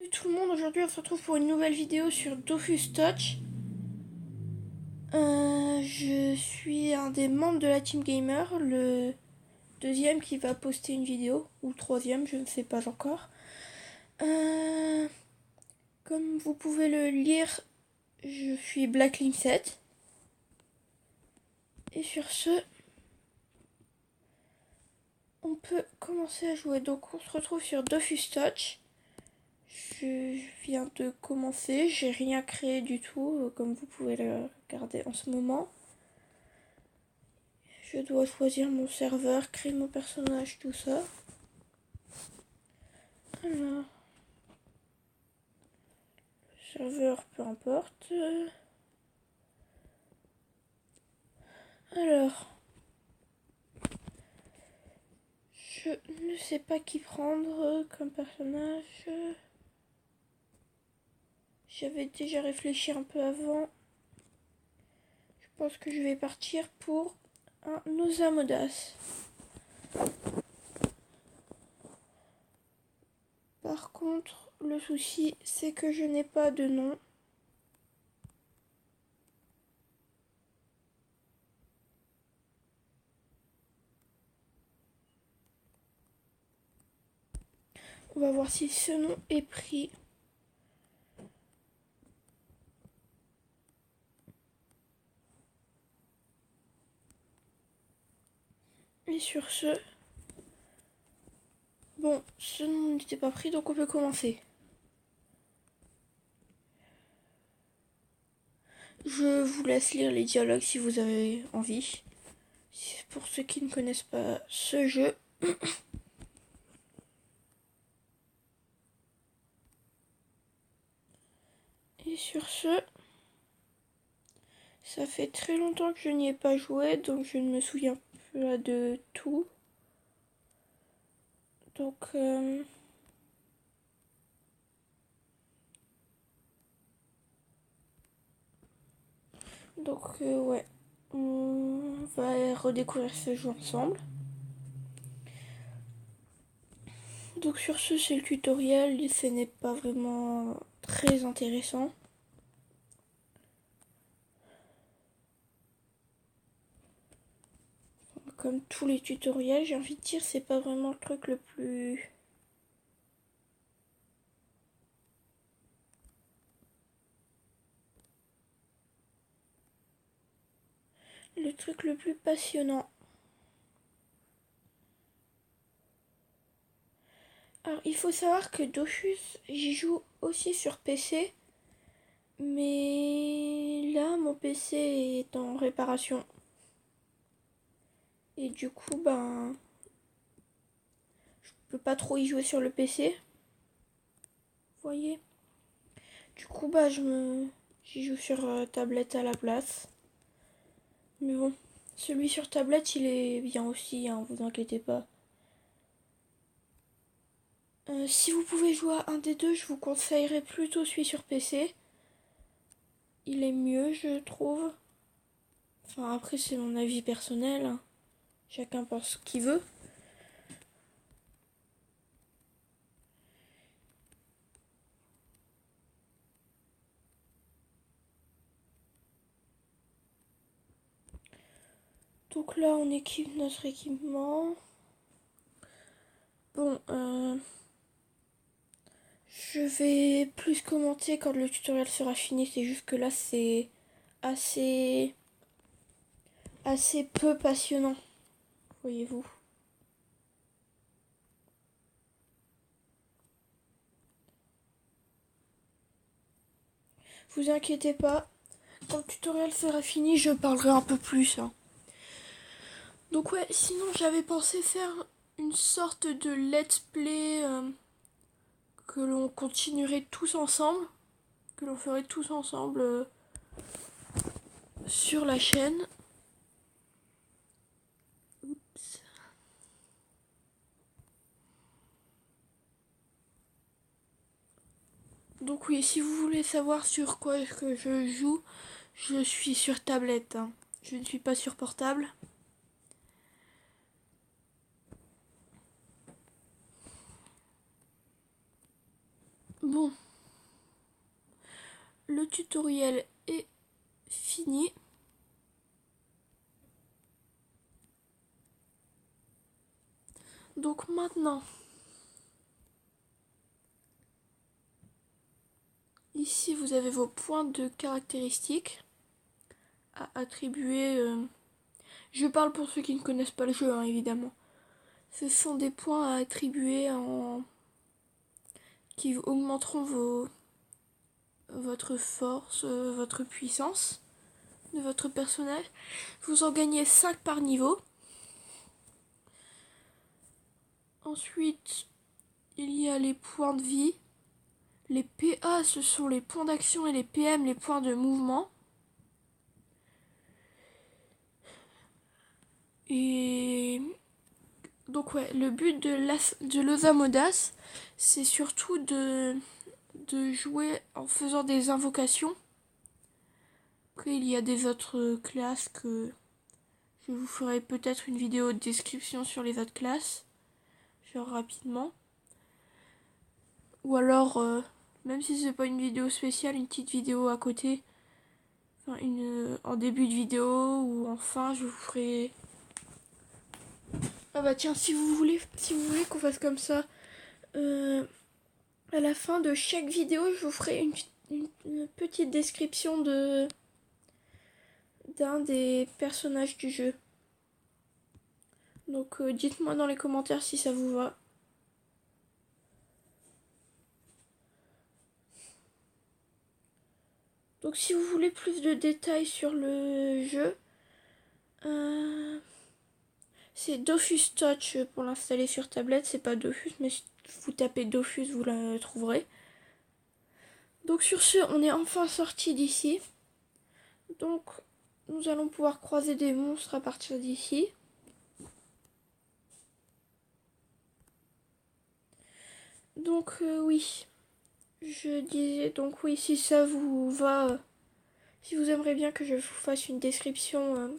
Salut tout le monde, aujourd'hui on se retrouve pour une nouvelle vidéo sur Dofus Touch. Je suis un des membres de la Team Gamer, le deuxième qui va poster une vidéo, ou le troisième, je ne sais pas encore. Comme vous pouvez le lire, je suis Black Linkset. Et sur ce, on peut commencer à jouer. Donc on se retrouve sur Dofus Touch. Je viens de commencer, j'ai rien créé du tout, comme vous pouvez le regarder en ce moment. Je dois choisir mon serveur, créer mon personnage, tout ça. Alors, le serveur, peu importe. Alors, je ne sais pas qui prendre comme personnage. J'avais déjà réfléchi un peu avant. Je pense que je vais partir pour un Osamodas. Par contre, le souci, c'est que je n'ai pas de nom. On va voir si ce nom est pris. Et sur ce... Bon, ce nom n'était pas pris, donc on peut commencer. Je vous laisse lire les dialogues si vous avez envie. Pour ceux qui ne connaissent pas ce jeu. Et sur ce, ça fait très longtemps que je n'y ai pas joué, donc je ne me souviens pas de tout. Donc, ouais, on va redécouvrir ce jeu ensemble. Donc sur ce, c'est le tutoriel, ce n'est pas vraiment très intéressant. Comme tous les tutoriels, j'ai envie de dire, c'est pas vraiment le truc le plus passionnant. Alors, il faut savoir que Dofus, j'y joue aussi sur PC. Mais là, mon PC est en réparation. Et du coup, je peux pas trop y jouer sur le PC. Vous voyez? Du coup, j'y joue sur tablette à la place. Mais bon, celui sur tablette, il est bien aussi, hein, vous inquiétez pas. Si vous pouvez jouer à un des deux, je vous conseillerais plutôt celui sur PC. Il est mieux, je trouve. Enfin, après, c'est mon avis personnel, hein. Chacun pense ce qu'il veut. Donc là, on équipe notre équipement. Bon, je vais plus commenter quand le tutoriel sera fini. C'est juste que là, c'est assez peu passionnant, voyez-vous. Vous inquiétez pas, quand le tutoriel sera fini, je parlerai un peu plus, hein. Donc ouais, sinon j'avais pensé faire une sorte de let's play que l'on continuerait tous ensemble, que l'on ferait tous ensemble sur la chaîne. Oups. Donc oui, si vous voulez savoir sur quoi est-ce que je joue, je suis sur tablette, hein. Je ne suis pas sur portable. Bon, le tutoriel est fini. Donc maintenant, ici vous avez vos points de caractéristiques à attribuer. Je parle pour ceux qui ne connaissent pas le jeu, hein, évidemment. Ce sont des points à attribuer qui augmenteront votre force, votre puissance de votre personnage. Vous en gagnez 5 par niveau. Ensuite, il y a les points de vie. Les PA, ce sont les points d'action, et les PM, les points de mouvement. Et donc ouais, le but de l'Osamodas, c'est surtout de jouer en faisant des invocations. Après, il y a des autres classes que je vous ferai peut-être une vidéo de description sur les autres classes, genre rapidement. Ou alors, même si c'est pas une vidéo spéciale, une petite vidéo à côté, enfin en début de vidéo ou en fin, je vous ferai. Ah bah tiens, si vous voulez qu'on fasse comme ça, à la fin de chaque vidéo, je vous ferai une petite description d'un des personnages du jeu. Donc dites-moi dans les commentaires si ça vous va. Donc si vous voulez plus de détails sur le jeu, c'est Dofus Touch pour l'installer sur tablette. C'est pas Dofus, mais si vous tapez Dofus, vous la trouverez. Donc sur ce, on est enfin sorti d'ici. Donc nous allons pouvoir croiser des monstres à partir d'ici. Donc oui, je disais, donc oui, si ça vous va, si vous aimeriez bien que je vous fasse une description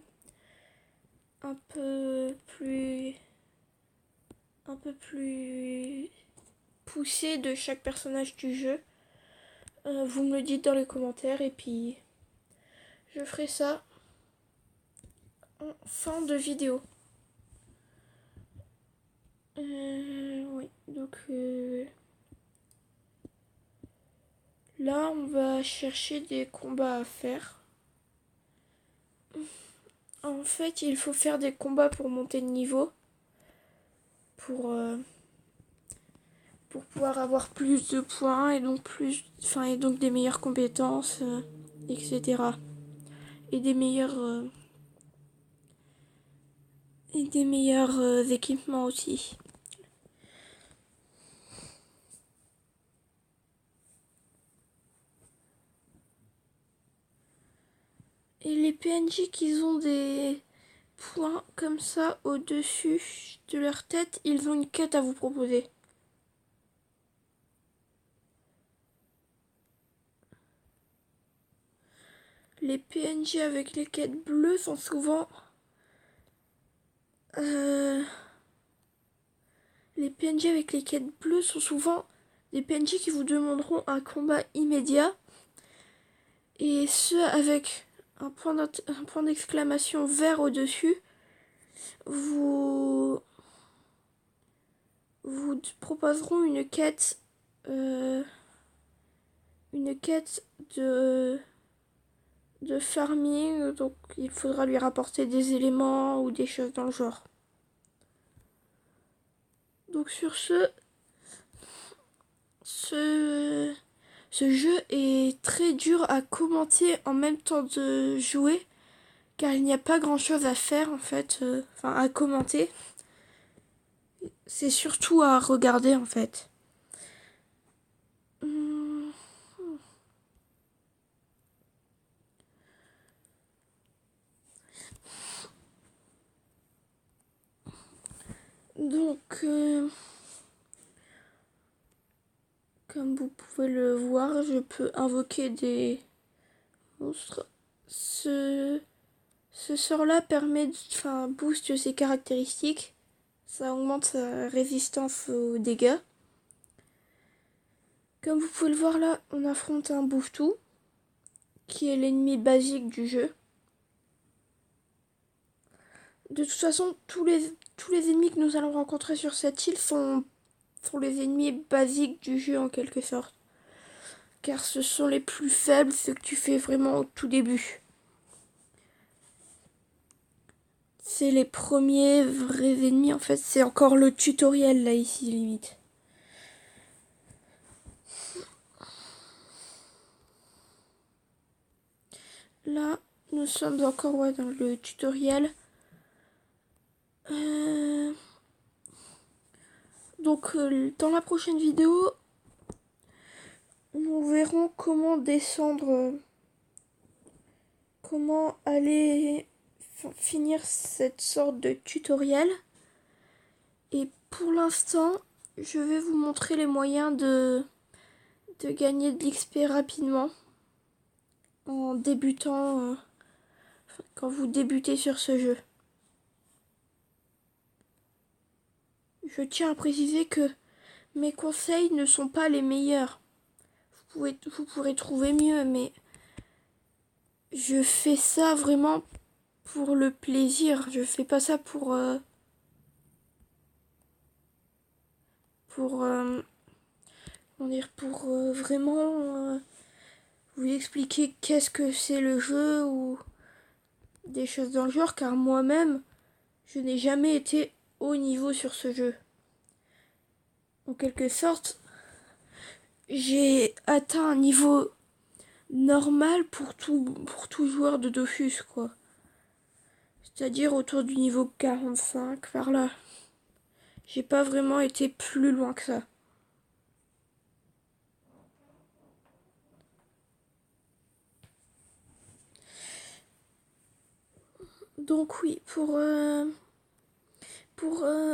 un peu plus poussée de chaque personnage du jeu, vous me le dites dans les commentaires et puis je ferai ça en fin de vidéo. Oui, donc là on va chercher des combats à faire. En fait, il faut faire des combats pour monter de niveau, pour pouvoir avoir plus de points et donc des meilleures compétences, etc. Et des meilleurs équipements aussi. Et les PNJ qui ont des points comme ça au-dessus de leur tête, ils ont une quête à vous proposer. Les PNJ avec les quêtes bleues sont souvent... les PNJ avec les quêtes bleues sont souvent des PNJ qui vous demanderont un combat immédiat. Et ceux avec un point d'exclamation vert au-dessus vous proposeront une quête de farming, donc il faudra lui rapporter des éléments ou des choses dans le genre. Donc sur ce jeu est très dur à commenter en même temps de jouer, car il n'y a pas grand chose à faire en fait, à commenter. C'est surtout à regarder en fait. Donc, comme vous pouvez le voir, je peux invoquer des monstres. Ce sort-là booste ses caractéristiques. Ça augmente sa résistance aux dégâts. Comme vous pouvez le voir là, on affronte un Bouffe-Tout, qui est l'ennemi basique du jeu. De toute façon, tous les ennemis que nous allons rencontrer sur cette île sont les ennemis basiques du jeu en quelque sorte. Car ce sont les plus faibles, ceux que tu fais vraiment au tout début. C'est les premiers vrais ennemis, en fait, c'est encore le tutoriel là ici limite. Là, nous sommes encore dans le tutoriel. Donc, dans la prochaine vidéo, nous verrons comment descendre, comment aller finir cette sorte de tutoriel. Et pour l'instant, je vais vous montrer les moyens de gagner de l'XP rapidement en débutant, quand vous débutez sur ce jeu. Je tiens à préciser que mes conseils ne sont pas les meilleurs. Vous pourrez trouver mieux, mais je fais ça vraiment pour le plaisir. Je fais pas ça pour vraiment vous expliquer qu'est-ce que c'est le jeu ou des choses dans le genre, car moi-même, je n'ai jamais été haut niveau sur ce jeu. En quelque sorte, j'ai atteint un niveau normal pour tout joueur de Dofus, quoi. C'est-à-dire autour du niveau 45, par là. J'ai pas vraiment été plus loin que ça. Donc oui, pour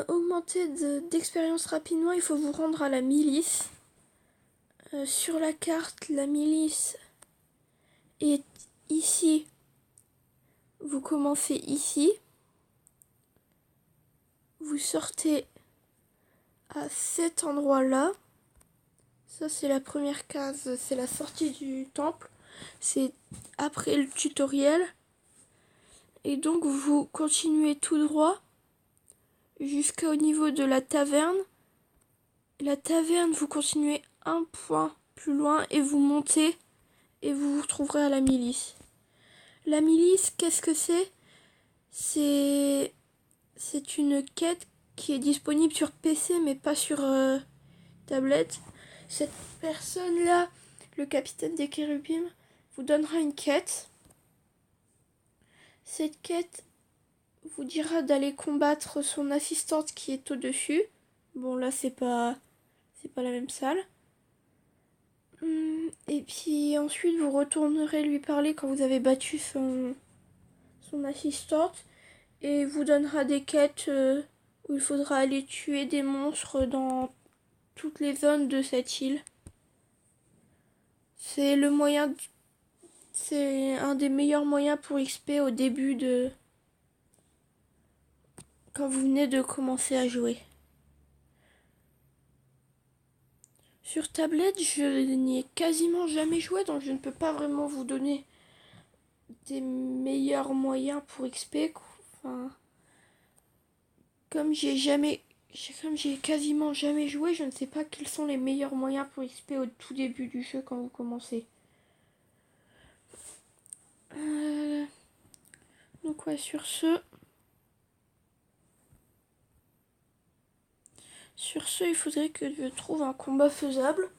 augmenter d'expérience rapidement, il faut vous rendre à la milice. Sur la carte, la milice est ici. Vous commencez ici. Vous sortez à cet endroit-là. Ça, c'est la première case, c'est la sortie du temple. C'est après le tutoriel. Et donc, vous continuez tout droit jusqu'au niveau de la taverne. La taverne, vous continuez un point plus loin et vous montez et vous vous retrouverez à la milice. La milice, qu'est-ce que c'est ? C'est une quête qui est disponible sur PC mais pas sur tablette. Cette personne-là, le capitaine des Kérubim, vous donnera une quête. Cette quête vous dira d'aller combattre son assistante qui est au-dessus. Bon, là, c'est pas la même salle. Et puis ensuite, vous retournerez lui parler quand vous avez battu son assistante. Et vous donnera des quêtes où il faudra aller tuer des monstres dans toutes les zones de cette île. C'est un des meilleurs moyens pour XP au début quand vous venez de commencer à jouer. Sur tablette, je n'y ai quasiment jamais joué, donc je ne peux pas vraiment vous donner des meilleurs moyens pour XP. Enfin, comme j'ai quasiment jamais joué, je ne sais pas quels sont les meilleurs moyens pour XP au tout début du jeu quand vous commencez. Donc ouais, sur ce, il faudrait que je trouve un combat faisable.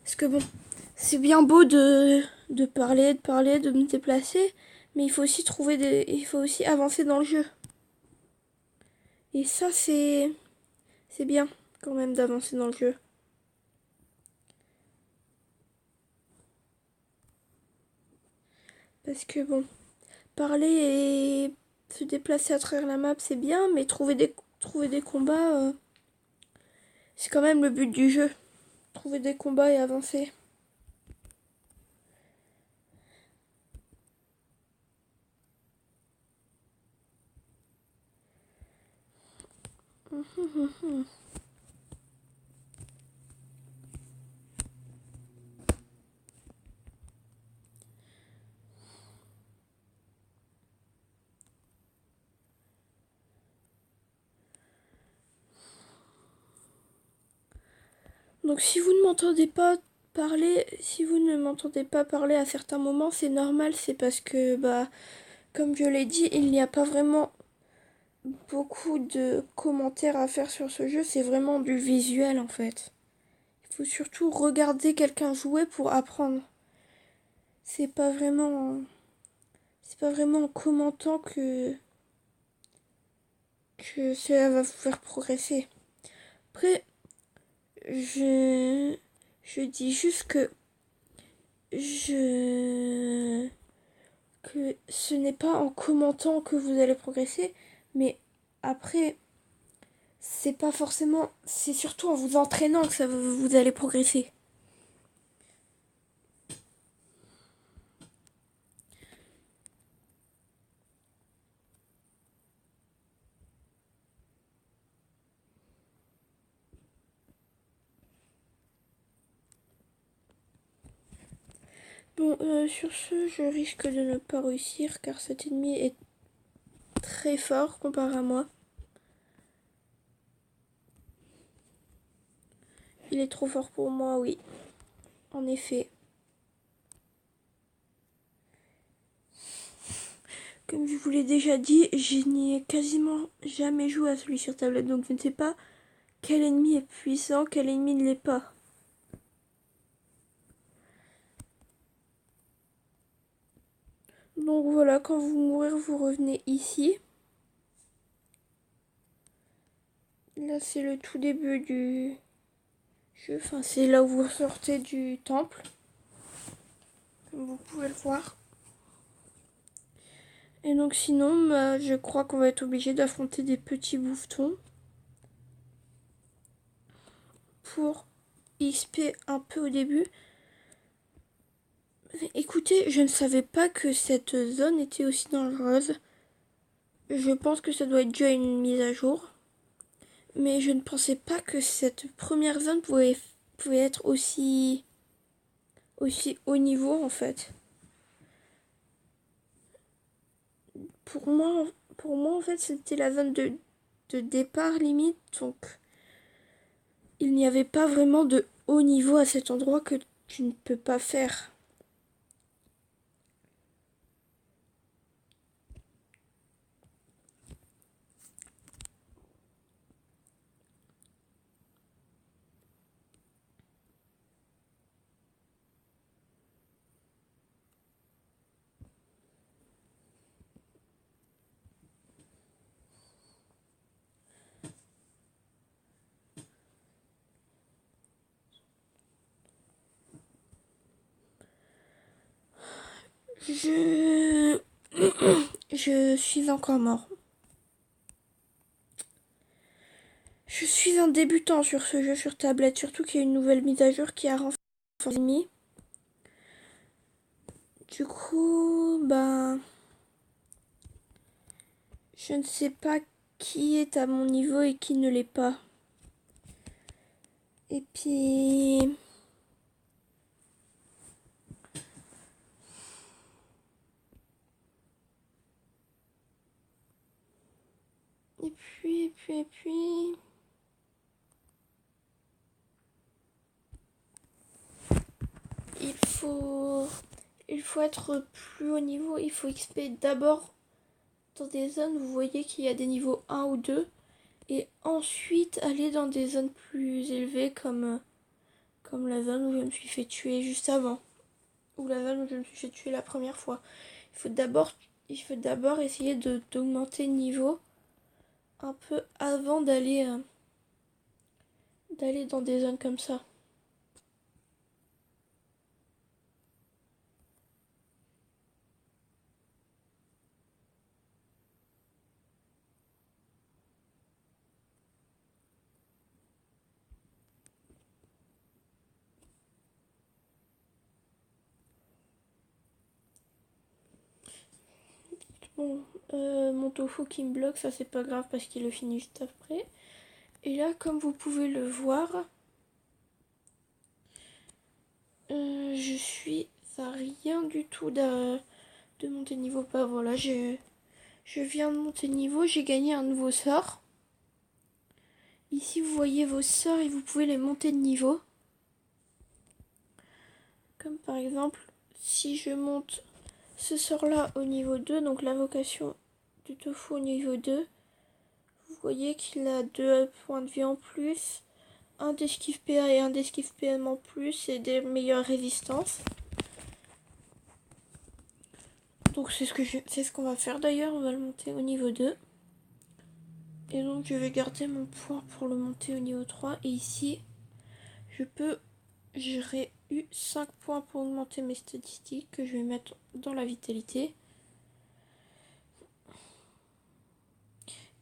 Parce que bon, c'est bien beau de parler, de me déplacer, mais il faut aussi il faut aussi avancer dans le jeu. Et ça, c'est bien quand même d'avancer dans le jeu. Parce que bon, parler et se déplacer à travers la map, c'est bien, mais trouver des combats, c'est quand même le but du jeu. Trouver des combats et avancer. Donc si vous ne m'entendez pas parler, si vous ne m'entendez pas parler à certains moments, c'est normal, c'est parce que comme je l'ai dit, il n'y a pas vraiment beaucoup de commentaires à faire sur ce jeu, c'est vraiment du visuel en fait. Il faut surtout regarder quelqu'un jouer pour apprendre. C'est pas vraiment en commentant que cela va vous faire progresser. Après, je dis juste je que ce n'est pas en commentant que vous allez progresser, mais après c'est surtout en vous entraînant que vous allez progresser. Bon, sur ce, je risque de ne pas réussir car cet ennemi est très fort comparé à moi. Il est trop fort pour moi, oui. En effet. Comme je vous l'ai déjà dit, je n'y ai quasiment jamais joué à celui sur tablette, donc je ne sais pas quel ennemi est puissant, quel ennemi ne l'est pas. Donc voilà, quand vous mourrez, vous revenez ici. Là, c'est le tout début du jeu. Enfin, c'est là où vous sortez du temple. Comme vous pouvez le voir. Et donc sinon, je crois qu'on va être obligé d'affronter des petits bouffetons. Pour XP un peu au début. Écoutez, je ne savais pas que cette zone était aussi dangereuse. Je pense que ça doit être dû à une mise à jour. Mais je ne pensais pas que cette première zone pouvait être aussi haut niveau en fait. Pour moi en fait c'était la zone de départ limite, donc il n'y avait pas vraiment de haut niveau à cet endroit que tu ne peux pas faire. Je je suis encore mort. Je suis un débutant sur ce jeu sur tablette, surtout qu'il y a une nouvelle mise à jour qui a renforcé les ennemis. Du coup, je ne sais pas qui est à mon niveau et qui ne l'est pas. Et puis... Et puis... Il faut être plus haut niveau, il faut XP d'abord dans des zones, vous voyez qu'il y a des niveaux 1 ou 2, et ensuite aller dans des zones plus élevées comme la zone où je me suis fait tuer juste avant, ou la zone où je me suis fait tuer la première fois. Il faut d'abord essayer d'augmenter le niveau un peu avant d'aller dans des zones comme ça. Bon, mon tofu qui me bloque, ça c'est pas grave parce qu'il le finit juste après. Et là, comme vous pouvez le voir, je suis à rien du tout de monter de niveau. Pas voilà, je viens de monter de niveau, j'ai gagné un nouveau sort. Ici, vous voyez vos sorts et vous pouvez les monter de niveau. Comme par exemple, si je monte ce sort-là au niveau 2, donc l'invocation du tofu au niveau 2, vous voyez qu'il a 2 points de vie en plus, un d'esquive PA et un d'esquive PM en plus et des meilleures résistances. Donc c'est ce qu'on va faire d'ailleurs, on va le monter au niveau 2. Et donc je vais garder mon point pour le monter au niveau 3. Et ici, j'aurai eu 5 points pour augmenter mes statistiques que je vais mettre dans la vitalité.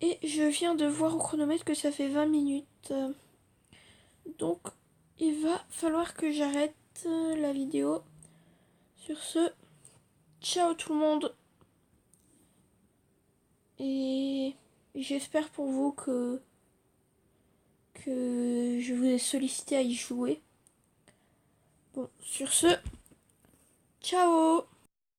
Et je viens de voir au chronomètre que ça fait 20 minutes. Donc il va falloir que j'arrête la vidéo. Sur ce, ciao tout le monde. Et j'espère pour vous que je vous ai sollicité à y jouer. Bon, sur ce, ciao!